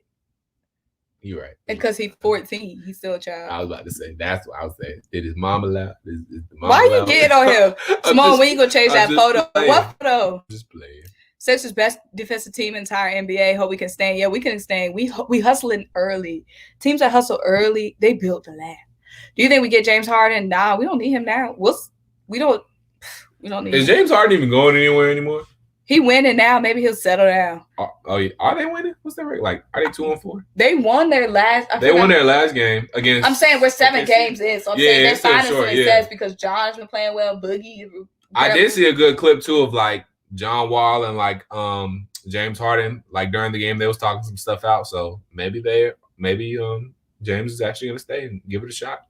You're right. And because he's 14, he's still a child. I was about to say, that's what I was saying. Did his mom allow? Is the mom Why allowed? You getting on him? Symone, when you going to change that photo? Playing. What photo? Just playing. Sixers best defensive team in the entire NBA. Hope we can stand. Yeah, we can stand. We hustling early. Teams that hustle early, they build the land. Do you think we get James Harden? Nah, we don't need him now. We don't need Is him. James Harden even going anywhere anymore? He winning now. Maybe he'll settle down. Oh, yeah. Are they winning? What's their record? Like, are they 2-4? They won their last. They won their last game against. I'm saying we're 7 games in, so I'm saying they're signing some success because John's been playing well. Boogie. I did see a good clip too of like John Wall and like James Harden. Like during the game, they was talking some stuff out. So maybe James is actually gonna stay and give it a shot.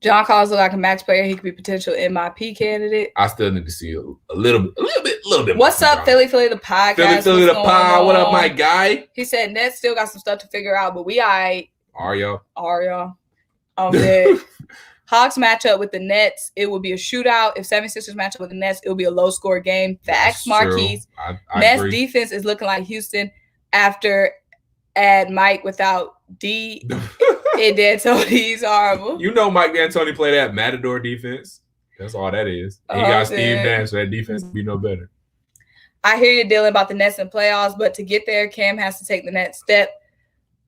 John calls it like a max player. He could be potential MIP candidate. I still need to see a little bit. What's up, Philly the podcast? Philly the pod. What up, my guy? He said Nets still got some stuff to figure out, but we alright. Are y'all? I'm dead. Hawks match up with the Nets. It will be a shootout. If 76ers match up with the Nets, it will be a low score game. Facts, Marquise. Nets agree. Defense is looking like Houston after add Mike without D. And D'Antoni's horrible. You know Mike D'Antoni play that Matador defense. That's all that is. He got Steve Nash, so that defense would be no better. I hear you, Dylan, about the Nets and playoffs, but to get there, Cam has to take the next step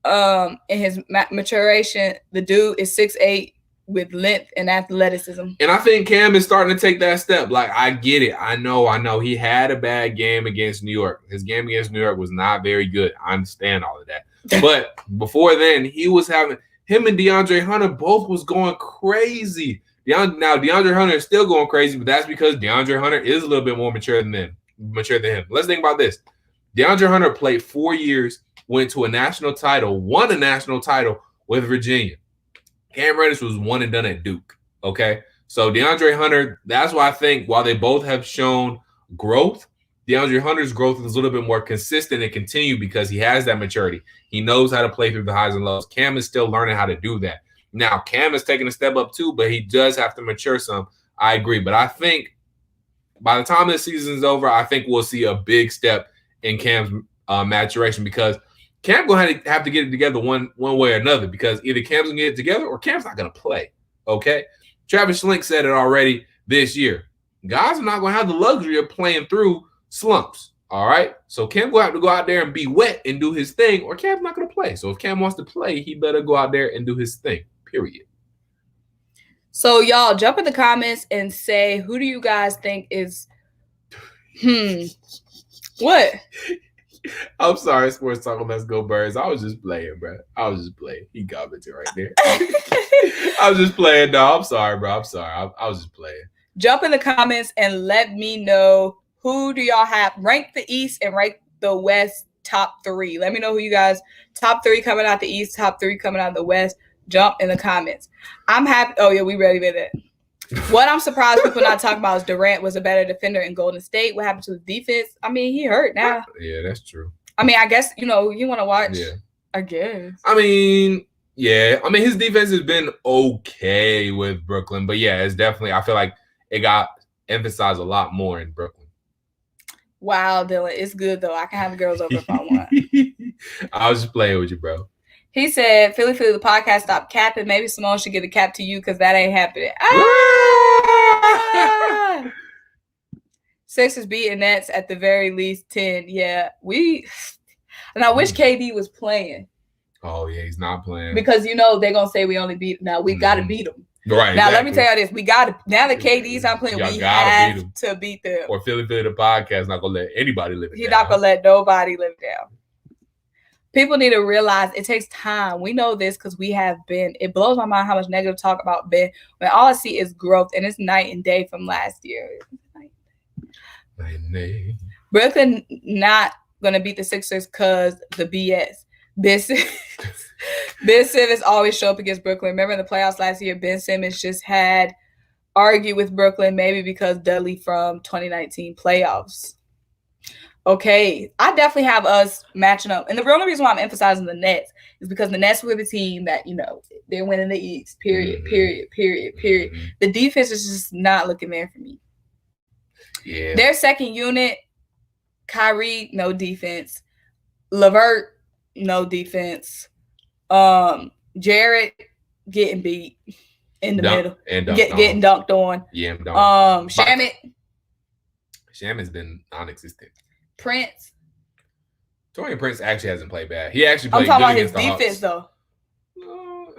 in his maturation. The dude is 6'8", with length and athleticism. And I think Cam is starting to take that step. Like, I get it. I know. He had a bad game against New York. His game against New York was not very good. I understand all of that. But before then, he was having him and DeAndre Hunter both was going crazy. Now DeAndre Hunter is still going crazy, but that's because DeAndre Hunter is a little bit more mature than him. Let's think about this. DeAndre Hunter played 4 years, went to a national title, won a national title with Virginia. Cam Reddish was one and done at Duke. Okay, so DeAndre Hunter, that's why I think while they both have shown growth, DeAndre Hunter's growth is a little bit more consistent and continued because he has that maturity. He knows how to play through the highs and lows. Cam is still learning how to do that. Now, Cam is taking a step up too, but he does have to mature some. I agree. But I think by the time this season is over, I think we'll see a big step in Cam's maturation because Cam's going to have to get it together one way or another because either Cam's going to get it together or Cam's not going to play, okay? Travis Schlenk said it already this year. Guys are not going to have the luxury of playing through slumps, all right? So Cam will have to go out there and be wet and do his thing or Cam's not going to play. So if Cam wants to play, he better go out there and do his thing, period. So y'all jump in the comments and say, who do you guys think is what? I'm sorry, Sports Talk. Let's go Birds. I was just playing, bro. He commented right there. I was just playing. No, I'm sorry, bro. I'm sorry. I was just playing. Jump in the comments and let me know who do y'all have. Rank the East and rank the West top 3. Let me know who you guys top 3 coming out the East, top 3 coming out the West. Jump in the comments. I'm happy. Oh yeah, we ready with it. What I'm surprised people not talking about is Durant was a better defender in Golden State. What happened to his defense? I mean, he hurt now. Yeah, that's true. I mean, I guess, you want to watch. Yeah. I guess. I mean, yeah. I mean, his defense has been okay with Brooklyn. But, yeah, it's definitely – I feel like it got emphasized a lot more in Brooklyn. Wow, Dylan. It's good, though. I can have girls over if I want. I was just playing with you, bro. He said, Philly, the podcast stopped capping. Maybe Symone should give a cap to you because that ain't happening. Sixers beating Nets at the very least 10. Yeah, and I wish KD was playing. Oh, yeah, he's not playing. Because, they're going to say we only beat. Now, we got to beat them. Right. Now, Let me tell you this. We got to. Now that KD's not playing, we have to beat them. Or Philly, the podcast not going to let anybody live it down. He's not going to let nobody live it down. People need to realize it takes time. We know this because we have been. It blows my mind how much negative talk about Ben when all I see is growth, and it's night and day from last year. Night and day. Brooklyn not going to beat the Sixers because the BS. Ben Simmons always show up against Brooklyn. Remember in the playoffs last year, Ben Simmons just had argued with Brooklyn maybe because Dudley from 2019 playoffs. Okay, I definitely have us matching up. And the only reason why I'm emphasizing the Nets is because the Nets were the team that, they're winning the East, period. The defense is just not looking there for me. Yeah. Their second unit, Kyrie, no defense. LeVert, no defense. Jared getting beat in the middle. And getting dunked on. Yeah, I'm Shamit's been non-existent. Prince. Torian Prince actually hasn't played bad. He actually played good against the Hawks. I'm talking about his defense, though.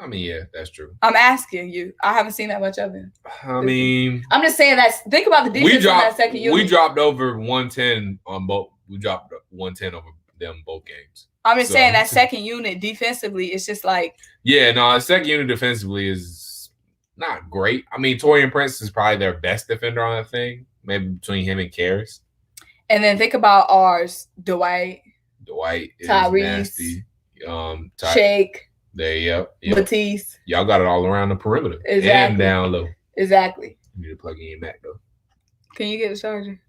I mean, yeah, that's true. I'm asking you. I haven't seen that much of him. I mean, I'm just saying that. Think about the defense on that second unit. We dropped over 110 on both. We dropped 110 over them both games. I'm just saying that second unit defensively, it's just like. Yeah, no, the second unit defensively is not great. I mean, Torian Prince is probably their best defender on that thing. Maybe between him and Karras. And then think about ours. Dwight is Tyrese, nasty. Shake. Yep. Matisse. Y'all got it all around the perimeter. Exactly. And down low. Exactly. You need to plug in your Mac, though. Can you get the charger?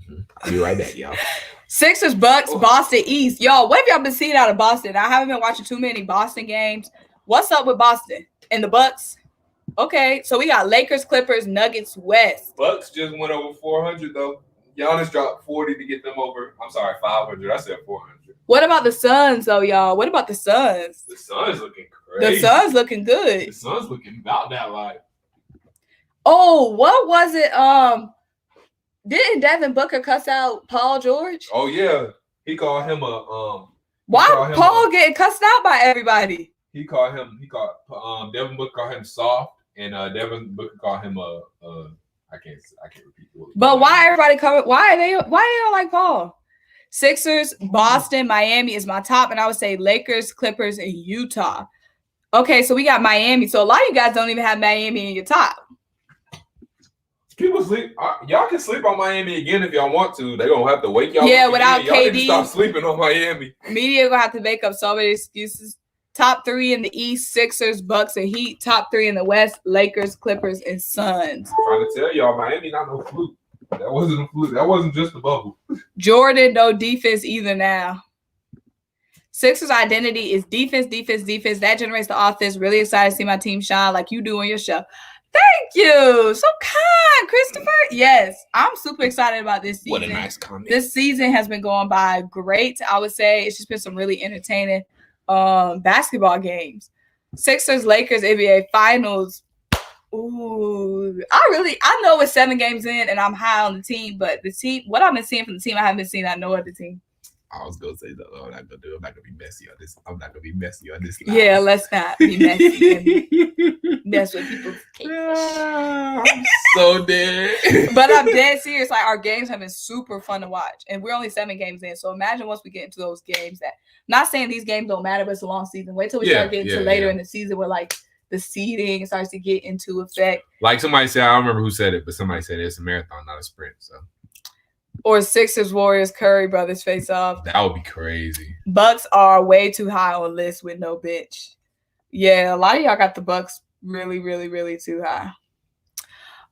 Mm-hmm. I'll be right back, y'all. Sixers, Bucks, Boston, East. Y'all, what have y'all been seeing out of Boston? I haven't been watching too many Boston games. What's up with Boston and the Bucks? Okay, so we got Lakers, Clippers, Nuggets, West. Bucks just went over 400, though. Giannis dropped 40 to get them over. I'm sorry, 500. I said 400. What about the Suns, though, y'all? What about the Suns? The Suns looking crazy. The Suns looking good. The Suns looking about that life. Oh, what was it? Didn't Devin Booker cuss out Paul George? Oh yeah, he called him a Why Paul getting cussed out by everybody? Devin Booker called him soft and Devin Booker called him I can't repeat. But why everybody coming? Why they don't like Paul? Sixers, Boston, Miami is my top, and I would say Lakers, Clippers, and Utah. Okay, so we got Miami. So a lot of you guys don't even have Miami in your top. People sleep. Y'all can sleep on Miami again if y'all want to. They're gonna have to wake y'all up. Yeah, without y'all KD. Need to stop sleeping on Miami. Media gonna have to make up so many excuses. Top 3 in the East, Sixers, Bucks, and Heat. Top 3 in the West, Lakers, Clippers, and Suns. I'm trying to tell y'all, Miami not no fluke. That wasn't a fluke. That wasn't just a bubble. Jordan, no defense either now. Sixers' identity is defense, defense, defense. That generates the offense. Really excited to see my team shine like you do on your show. Thank you. So kind, Christopher. Yes, I'm super excited about this season. What a nice comment. This season has been going by great. I would say it's just been some really entertaining basketball games. Sixers, Lakers, NBA Finals. Ooh, I know it's 7 games in and I'm high on the team, but the team, what I've been seeing from the team, I haven't seen on no other team. I was gonna say that I'm not gonna be messy on this. I'm not gonna be messy on this. Yeah, let's not be messy. That's what people think. I'm so dead. But I'm dead serious. Like, our games have been super fun to watch, and we're only 7 games in. So imagine once we get into those games. That, not saying these games don't matter, but it's a long season. Wait till we start getting to later in the season where like the seeding starts to get into effect. Like somebody said, I don't remember who said it, but somebody said it's a marathon, not a sprint. So. Or Sixers, Warriors, Curry brothers face off. That would be crazy. Bucks are way too high on lists with no bench. Yeah, a lot of y'all got the Bucks really, really, really too high.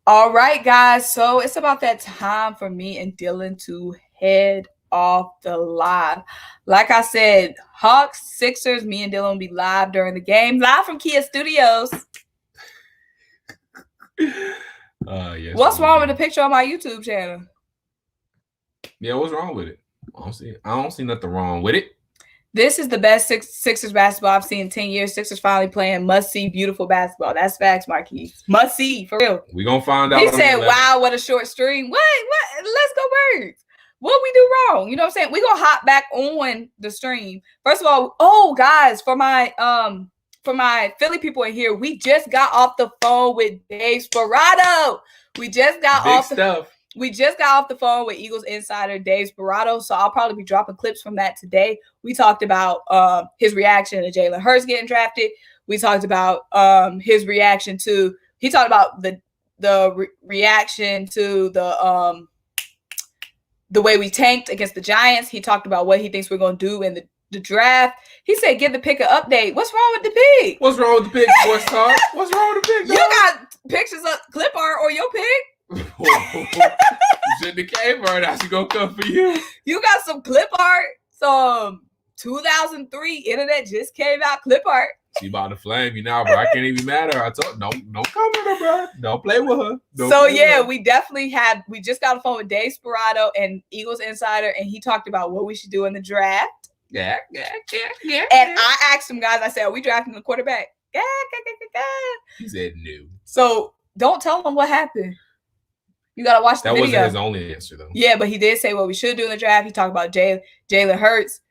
All right, guys. So it's about that time for me and Dylan to head off the live. Like I said, Hawks, Sixers, me and Dylan will be live during the game. Live from Kia Studios. Yes, what's wrong with the picture on my YouTube channel? Yeah, what's wrong with it? I don't see nothing wrong with it. This is the best Sixers basketball I've seen in 10 years. Sixers finally playing must-see, beautiful basketball. That's facts, Marquise. Must-see, for real. We're going to find out. He said, wow, what a short stream. What? Let's go Birds. What we do wrong? You know what I'm saying? We're going to hop back on the stream. First of all, guys, for my Philly people in here, we just got off the phone with Dave Sperado. We just got off the phone with Eagles insider Dave Sperado, so I'll probably be dropping clips from that today. We talked about his reaction to Jalen Hurts getting drafted. We talked about his reaction to – he talked about the reaction to the way we tanked against the Giants. He talked about what he thinks we're going to do in the draft. He said, give the pick an update. What's wrong with the pick? What's wrong with the pick, Sports Talk? What's wrong with the pick, dog? You got pictures of clip art or your pick? You shouldn't have came for it. I should go come for you. You got some clip art, some 2003 internet just came out clip art. She about to flame you now, bro. I can't even be mad at her. I told don't come with her, bro. Don't play with her. We just got a phone with Dave Sperado and Eagles Insider, and he talked about what we should do in the draft. Yeah. And I asked him, guys, I said, are we drafting the quarterback? Yeah. He said no. So don't tell him what happened. You got to watch the video. That wasn't his only answer, though. Yeah, but he did say what we should do in the draft. He talked about Jalen Hurts.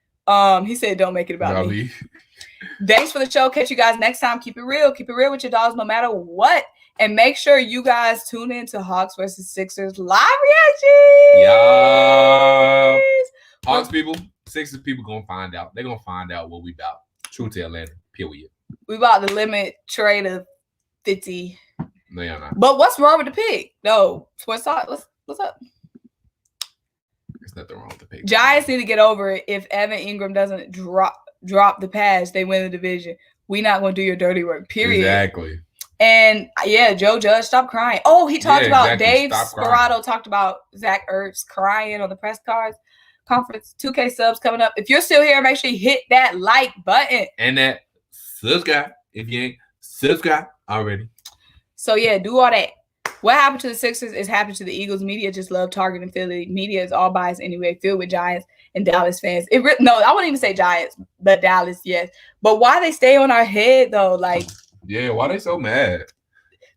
He said, don't make it about me. Thanks for the show. Catch you guys next time. Keep it real. Keep it real with your dogs no matter what. And make sure you guys tune in to Hawks versus Sixers live reaction. Yeah. Hawks people, Sixers people going to find out. They're going to find out what we about. True to Atlanta, period. We about to limit Trae to 50. No, you're not. But what's wrong with the pick? No. What's up? There's nothing wrong with the pick. Giants need to get over it. If Evan Ingram doesn't drop the pass, they win the division. We're not going to do your dirty work, period. Exactly. And, yeah, Joe Judge, stop crying. Oh, he talked about Dave Sperado talked about Zach Ertz crying on the press conference. 2K subs coming up. If you're still here, make sure you hit that like button. And that subscribe if you ain't subscribed already. So, yeah, do all that. What happened to the Sixers is happened to the Eagles. Media just love targeting Philly. Media is all biased anyway, filled with Giants and Dallas fans. No, I wouldn't even say Giants, but Dallas, yes. But why they stay on our head, though? Like, yeah, why they so mad?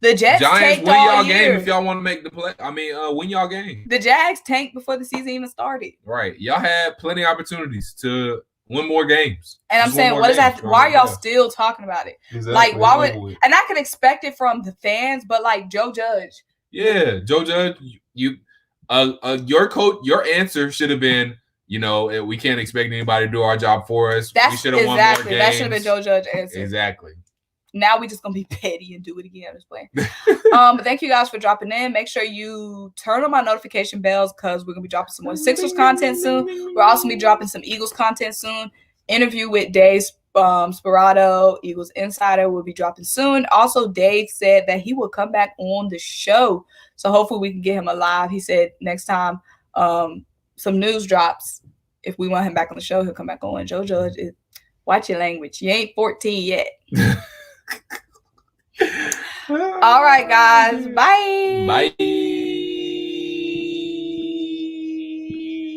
The Jets Giants win y'all game if y'all want to make the play. Win y'all game. The Jags tanked before the season even started. Right. Y'all had plenty of opportunities to Win more games. And I'm saying, what is that? Why are y'all still talking about it? Exactly. Like, why would? And I could expect it from the fans, but like Joe Judge. Yeah, Joe Judge, your coach, your answer should have been, we can't expect anybody to do our job for us. We should have won more games. That should have been Joe Judge's answer. Exactly. Now we just gonna be petty and do it again. I'm just playing. But thank you guys for dropping in. Make sure you turn on my notification bells because we're gonna be dropping some more Sixers content soon. We're also gonna be dropping some Eagles content soon. Interview with Dave Sperato, Eagles Insider, will be dropping soon. Also, Dave said that he will come back on the show, so hopefully we can get him alive. He said next time some news drops, if we want him back on the show, he'll come back on. Joe Judge, watch your language. You ain't 14 yet. All right, guys. Bye. Bye.